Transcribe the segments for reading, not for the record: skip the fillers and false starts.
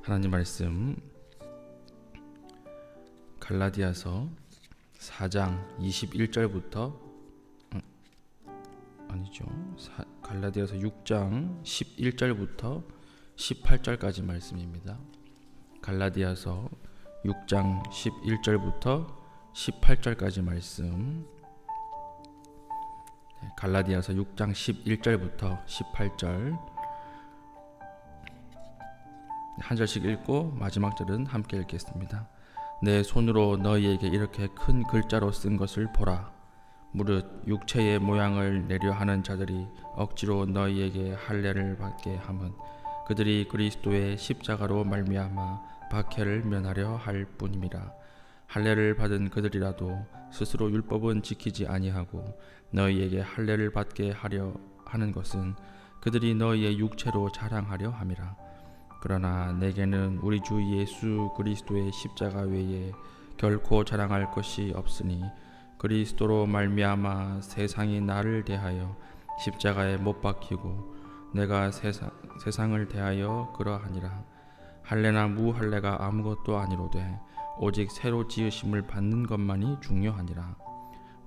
하나님 말씀 갈라디아서 4장 21절부터 갈라디아서 6장 11절부터 18절까지 말씀입니다. 갈라디아서 6장 11절부터 18절까지 말씀. 갈라디아서 6장 11절부터 18절 한 절씩 읽고 마지막 절은 함께 읽겠습니다. 내 손으로 너희에게 이렇게 큰 글자로 쓴 것을 보라. 무릇 육체의 모양을 내려 하는 자들이 억지로 너희에게 할례를 받게 함은 그들이 그리스도의 십자가로 말미암아 박해를 면하려 할 뿐임이라. 할례를 받은 그들이라도 스스로 율법은 지키지 아니하고 너희에게 할례를 받게 하려 하는 것은 그들이 너희의 육체로 자랑하려 함이라. 그러나 내게는 우리 주 예수 그리스도의 십자가 외에 결코 자랑할 것이 없으니 그리스도로 말미암아 세상이 나를 대하여 십자가에 못 박히고 내가 세상을 대하여 그러하니라. 할례나 무할례가 아무것도 아니로되 오직 새로 지으심을 받는 것만이 중요하니라.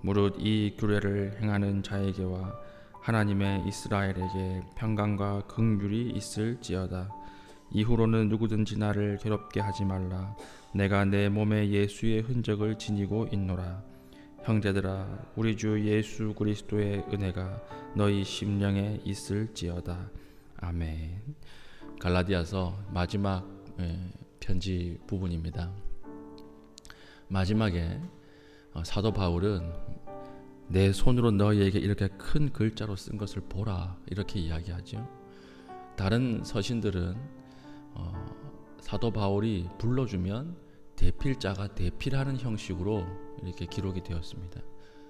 무릇 이 규례를 행하는 자에게와 하나님의 이스라엘에게 평강과 긍휼이 있을지어다. 이후로는 누구든지 나를 괴롭게 하지 말라. 내가 내 몸에 예수의 흔적을 지니고 있노라. 형제들아, 우리 주 예수 그리스도의 은혜가 너희 심령에 있을지어다. 아멘. 갈라디아서 마지막 편지 부분입니다. 마지막에 사도 바울은 내 손으로 너희에게 이렇게 큰 글자로 쓴 것을 보라, 이렇게 이야기하죠. 다른 서신들은 사도 바울이 불러주면 대필자가 대필하는 형식으로 이렇게 기록이 되었습니다.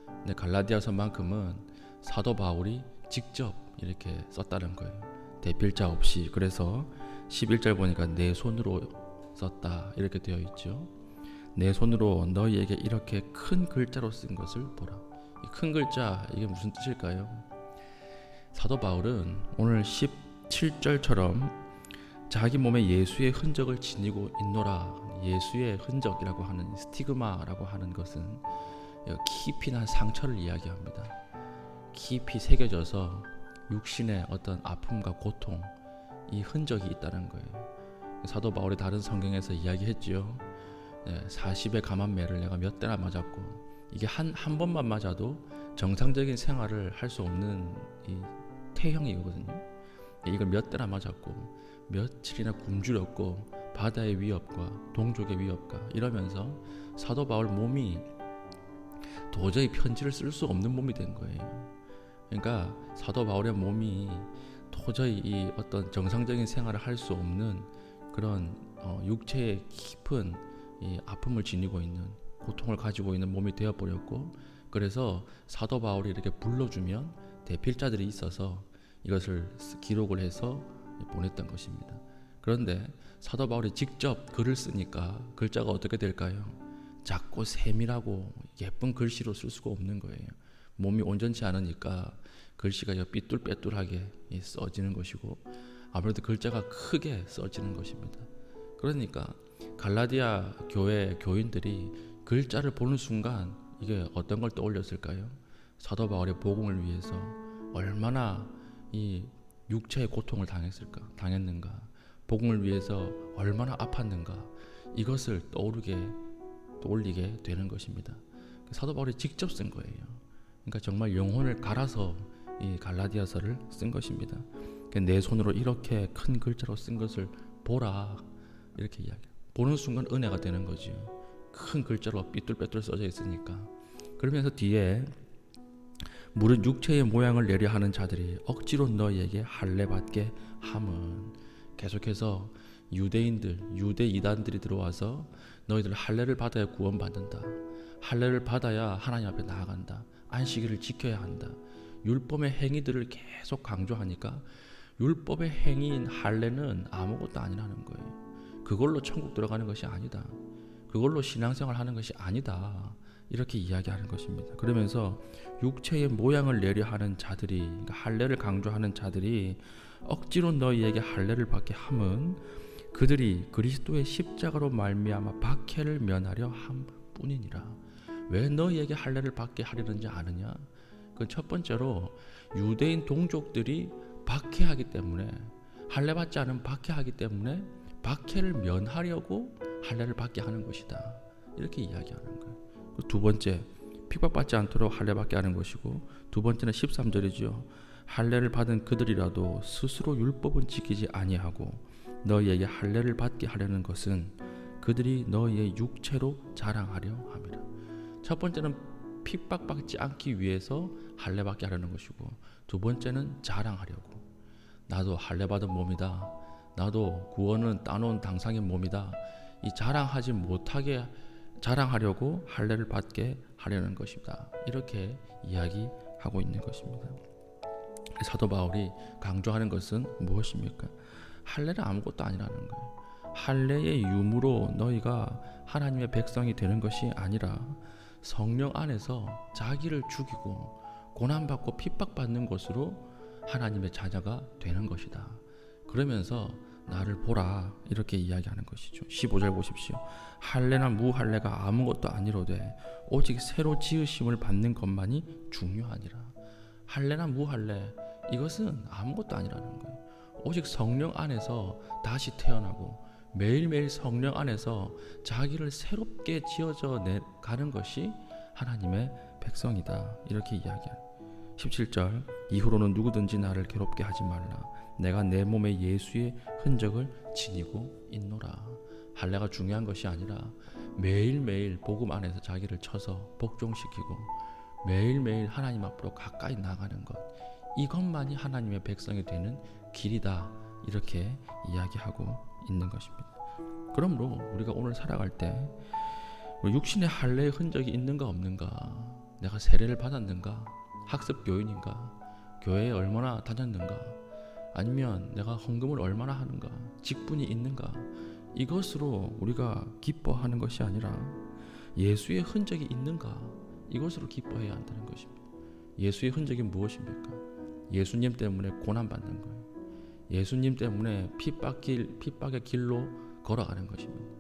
근데 갈라디아서만큼은 사도 바울이 직접 이렇게 썼다는 거예요. 대필자 없이. 그래서 11절 보니까 내 손으로 썼다 이렇게 되어 있죠. 내 손으로 너희에게 이렇게 큰 글자로 쓴 것을 보라. 이 큰 글자, 이게 무슨 뜻일까요? 사도 바울은 오늘 17절처럼 자기 몸에 예수의 흔적을 지니고 있노라. 예수의 흔적이라고 하는 스티그마라고 하는 것은 깊이 난 상처를 이야기합니다. 깊이 새겨져서 육신의 어떤 아픔과 고통, 이 흔적이 있다는 거예요. 사도 바울이 다른 성경에서 이야기했지요. 40의 감한매를 내가 몇 대나 맞았고, 이게 한 번만 맞아도 정상적인 생활을 할 수 없는 이 태형이거든요. 이걸 몇 대나 맞았고 며칠이나 굶주렸고 바다의 위협과 동족의 위협과 이러면서 사도 바울 몸이 도저히 편지를 쓸 수 없는 몸이 된 거예요. 그러니까 사도 바울의 몸이 도저히 이 어떤 정상적인 생활을 할 수 없는 그런 육체의 깊은 이 아픔을 지니고 있는, 고통을 가지고 있는 몸이 되어버렸고, 그래서 사도 바울이 이렇게 불러주면 대필자들이 있어서 이것을 기록을 해서 보냈던 것입니다. 그런데 사도 바울이 직접 글을 쓰니까 글자가 어떻게 될까요? 작고 세밀하고 예쁜 글씨로 쓸 수가 없는 거예요. 몸이 온전치 않으니까 글씨가 삐뚤빼뚤하게 써지는 것이고, 아무래도 글자가 크게 써지는 것입니다. 그러니까 갈라디아 교회 교인들이 글자를 보는 순간 이게 어떤 걸 떠올렸을까요? 사도 바울의 복음을 위해서 얼마나 이 육체의 고통을 당했는가, 복음을 위해서 얼마나 아팠는가, 이것을 떠올리게 되는 것입니다. 사도 바울이 직접 쓴 거예요. 그러니까 정말 영혼을 갈아서 이 갈라디아서를 쓴 것입니다. 내 손으로 이렇게 큰 글자로 쓴 것을 보라, 이렇게 이야기해요. 보는 순간 은혜가 되는 거죠. 큰 글자로 삐뚤빼뚤 써져 있으니까. 그러면서 뒤에 무릇 육체의 모양을 내려 하는 자들이 억지로 너희에게 할례 받게 함은, 계속해서 유대 이단들이 들어와서 너희들 할례를 받아야 구원받는다, 할례를 받아야 하나님 앞에 나아간다, 안식일을 지켜야 한다, 율법의 행위들을 계속 강조하니까 율법의 행위인 할례는 아무것도 아니라는 거예요. 그걸로 천국 들어가는 것이 아니다, 그걸로 신앙생활 하는 것이 아니다, 이렇게 이야기하는 것입니다. 그러면서 육체의 모양을 내려 하는 자들이, 그러니까 할례를 강조하는 자들이 억지로 너희에게 할례를 받게 함은 그들이 그리스도의 십자가로 말미암아 박해를 면하려 함 뿐이니라. 왜 너희에게 할례를 받게 하려는지 아느냐? 그 첫 번째로 유대인 동족들이 박해하기 때문에, 할례 받지 않으면 박해하기 때문에 박해를 면하려고 할례를 받게 하는 것이다, 이렇게 이야기하는 거예요. 두 번째, 핍박받지 않도록 할례 받게 하는 것이고, 두 번째는 13절이죠. 할례를 받은 그들이라도 스스로 율법은 지키지 아니하고 너희에게 할례를 받게 하려는 것은 그들이 너희의 육체로 자랑하려 함이라. 첫 번째는 핍박받지 않기 위해서 할례 받게 하려는 것이고, 두 번째는 자랑하려고. 나도 할례 받은 몸이다, 나도 구원은 따놓은 당상의 몸이다, 이 자랑하지 못하게 자랑하려고 할례를 받게 하려는 것입니다, 이렇게 이야기하고 있는 것입니다. 사도 바울이 강조하는 것은 무엇입니까? 할례는 아무것도 아니라는 거예요. 할례의 유무로 너희가 하나님의 백성이 되는 것이 아니라 성령 안에서 자기를 죽이고 고난받고 핍박받는 것으로 하나님의 자녀가 되는 것이다. 그러면서 나를 보라, 이렇게 이야기하는 것이죠. 15절 보십시오. 할례나 무할례가 아무것도 아니로되 오직 새로 지으심을 받는 것만이 중요하니라. 할례나 무할례, 이것은 아무것도 아니라는 거예요. 오직 성령 안에서 다시 태어나고 매일매일 성령 안에서 자기를 새롭게 지어져 가는 것이 하나님의 백성이다, 이렇게 이야기해요. 17절, 이후로는 누구든지 나를 괴롭게 하지 말라. 내가 내 몸에 예수의 흔적을 지니고 있노라. 할례가 중요한 것이 아니라 매일매일 복음 안에서 자기를 쳐서 복종시키고 매일매일 하나님 앞으로 가까이 나가는 것, 이것만이 하나님의 백성이 되는 길이다, 이렇게 이야기하고 있는 것입니다. 그러므로 우리가 오늘 살아갈 때 육신의 할례의 흔적이 있는가 없는가, 내가 세례를 받았는가, 학습 교인인가, 교회에 얼마나 다녔는가, 아니면 내가 헌금을 얼마나 하는가, 직분이 있는가, 이것으로 우리가 기뻐하는 것이 아니라 예수의 흔적이 있는가, 이것으로 기뻐해야 한다는 것입니다. 예수의 흔적이 무엇입니까? 예수님 때문에 고난받는 거예요. 예수님 때문에 핍박의 길로 걸어가는 것입니다.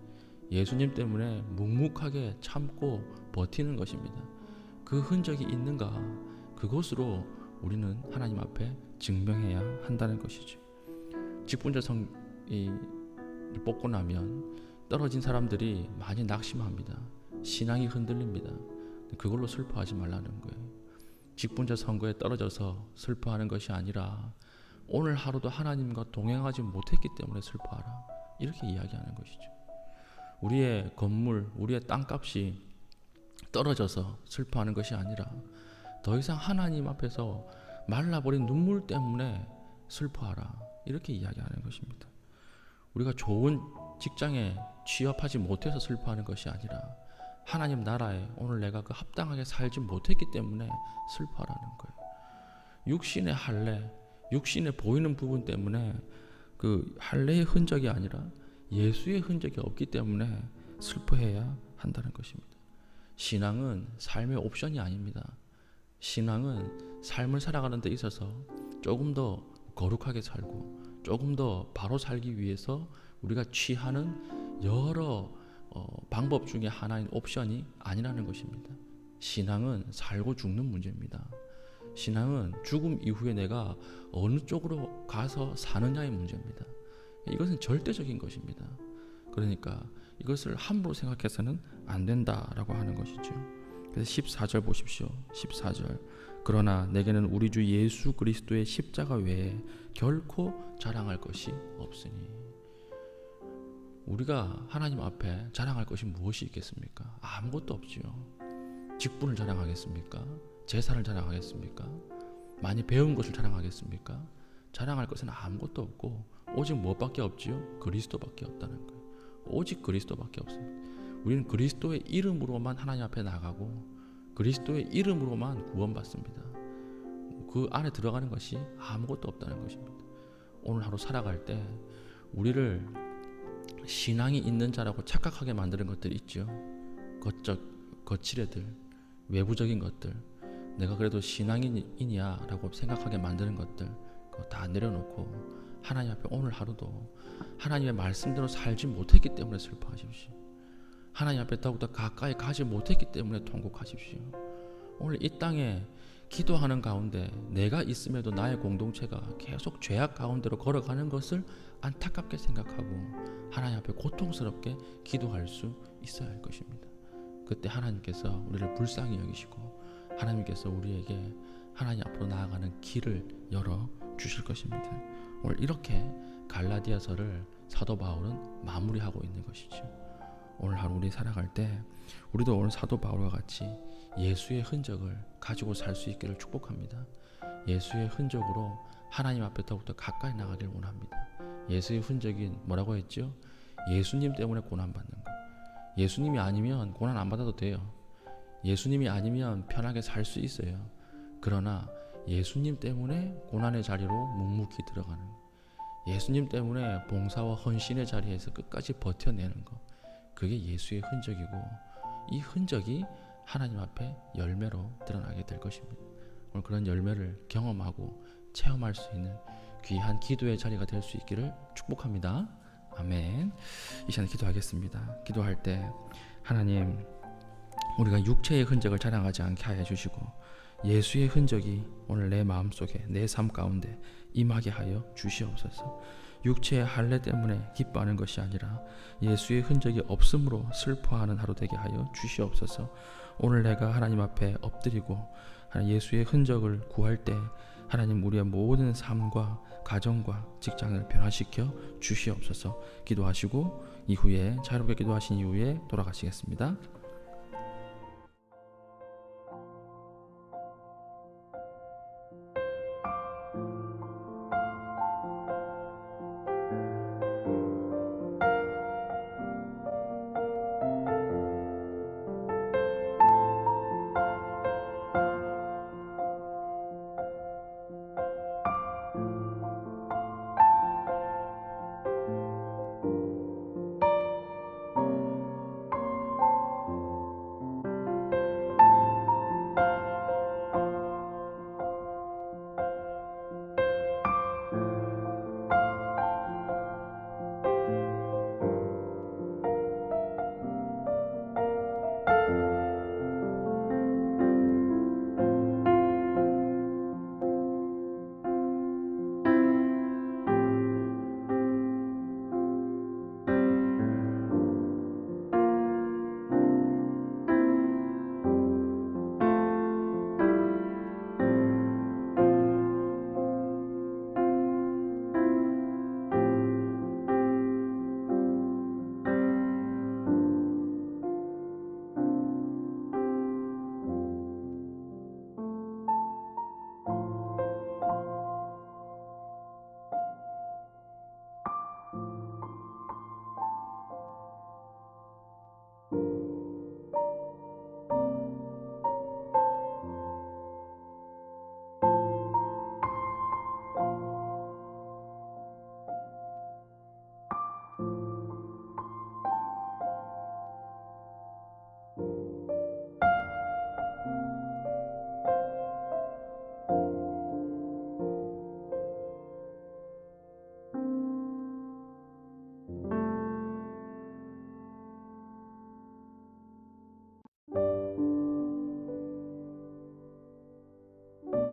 예수님 때문에 묵묵하게 참고 버티는 것입니다. 그 흔적이 있는가, 그것으로 우리는 하나님 앞에 증명해야 한다는 것이죠. 직분자 성이 뽑고 나면 떨어진 사람들이 많이 낙심합니다. 신앙이 흔들립니다. 그걸로 슬퍼하지 말라는 거예요. 직분자 선거에 떨어져서 슬퍼하는 것이 아니라 오늘 하루도 하나님과 동행하지 못했기 때문에 슬퍼하라, 이렇게 이야기하는 것이죠. 우리의 건물, 우리의 땅값이 떨어져서 슬퍼하는 것이 아니라 더 이상 하나님 앞에서 말라버린 눈물 때문에 슬퍼하라, 이렇게 이야기하는 것입니다. 우리가 좋은 직장에 취업하지 못해서 슬퍼하는 것이 아니라 하나님 나라에 오늘 내가 그 합당하게 살지 못했기 때문에 슬퍼하라는 거예요. 육신의 할례, 육신에 보이는 부분 때문에 그 할례의 흔적이 아니라 예수의 흔적이 없기 때문에 슬퍼해야 한다는 것입니다. 신앙은 삶의 옵션이 아닙니다. 신앙은 삶을 살아가는 데 있어서 조금 더 거룩하게 살고 조금 더 바로 살기 위해서 우리가 취하는 여러 방법 중에 하나인 옵션이 아니라는 것입니다. 신앙은 살고 죽는 문제입니다. 신앙은 죽음 이후에 내가 어느 쪽으로 가서 사느냐의 문제입니다. 이것은 절대적인 것입니다. 그러니까 이것을 함부로 생각해서는 안 된다라고 하는 것이죠. 그래서 14절 보십시오. 14절, 그러나 내게는 우리 주 예수 그리스도의 십자가 외에 결코 자랑할 것이 없으니. 우리가 하나님 앞에 자랑할 것이 무엇이 있겠습니까? 아무것도 없지요. 직분을 자랑하겠습니까? 재산을 자랑하겠습니까? 많이 배운 것을 자랑하겠습니까? 자랑할 것은 아무것도 없고 오직 무엇밖에 없지요? 그리스도밖에 없다는 거예요. 오직 그리스도밖에 없습니다. 우리는 그리스도의 이름으로만 하나님 앞에 나가고 그리스도의 이름으로만 구원받습니다. 그 안에 들어가는 것이 아무것도 없다는 것입니다. 오늘 하루 살아갈 때 우리를 신앙이 있는 자라고 착각하게 만드는 것들이 있죠. 거칠애들, 외부적인 것들, 내가 그래도 신앙인이야 라고 생각하게 만드는 것들, 그거 다 내려놓고 하나님 앞에 오늘 하루도 하나님의 말씀대로 살지 못했기 때문에 슬퍼하십시오. 하나님 앞에 더욱더 가까이 가지 못했기 때문에 통곡하십시오. 오늘 이 땅에 기도하는 가운데 내가 있음에도 나의 공동체가 계속 죄악 가운데로 걸어가는 것을 안타깝게 생각하고 하나님 앞에 고통스럽게 기도할 수 있어야 할 것입니다. 그때 하나님께서 우리를 불쌍히 여기시고 하나님께서 우리에게 하나님 앞으로 나아가는 길을 열어 주실 것입니다. 오늘 이렇게 갈라디아서를 사도 바울은 마무리하고 있는 것이죠. 오늘 하루 우리 살아갈 때 우리도 오늘 사도 바울과 같이 예수의 흔적을 가지고 살 수 있기를 축복합니다. 예수의 흔적으로 하나님 앞에 더욱더 가까이 나가길 원합니다. 예수의 흔적이 뭐라고 했죠? 예수님 때문에 고난받는 것. 예수님이 아니면 고난 안 받아도 돼요. 예수님이 아니면 편하게 살 수 있어요. 그러나 예수님 때문에 고난의 자리로 묵묵히 들어가는 것. 예수님 때문에 봉사와 헌신의 자리에서 끝까지 버텨내는 것. 그게 예수의 흔적이고 이 흔적이 하나님 앞에 열매로 드러나게 될 것입니다. 오늘 그런 열매를 경험하고 체험할 수 있는 귀한 기도의 자리가 될 수 있기를 축복합니다. 아멘. 이 시간에 기도하겠습니다. 기도할 때 하나님, 우리가 육체의 흔적을 자랑하지 않게 하여 주시고 예수의 흔적이 오늘 내 마음속에 내 삶 가운데 임하게 하여 주시옵소서. 육체의 할례 때문에 기뻐하는 것이 아니라 예수의 흔적이 없음으로 슬퍼하는 하루 되게 하여 주시옵소서. 오늘 내가 하나님 앞에 엎드리고 예수의 흔적을 구할 때 하나님 우리의 모든 삶과 가정과 직장을 변화시켜 주시옵소서. 기도하시고 이후에 자유롭게 기도하신 이후에 돌아가시겠습니다.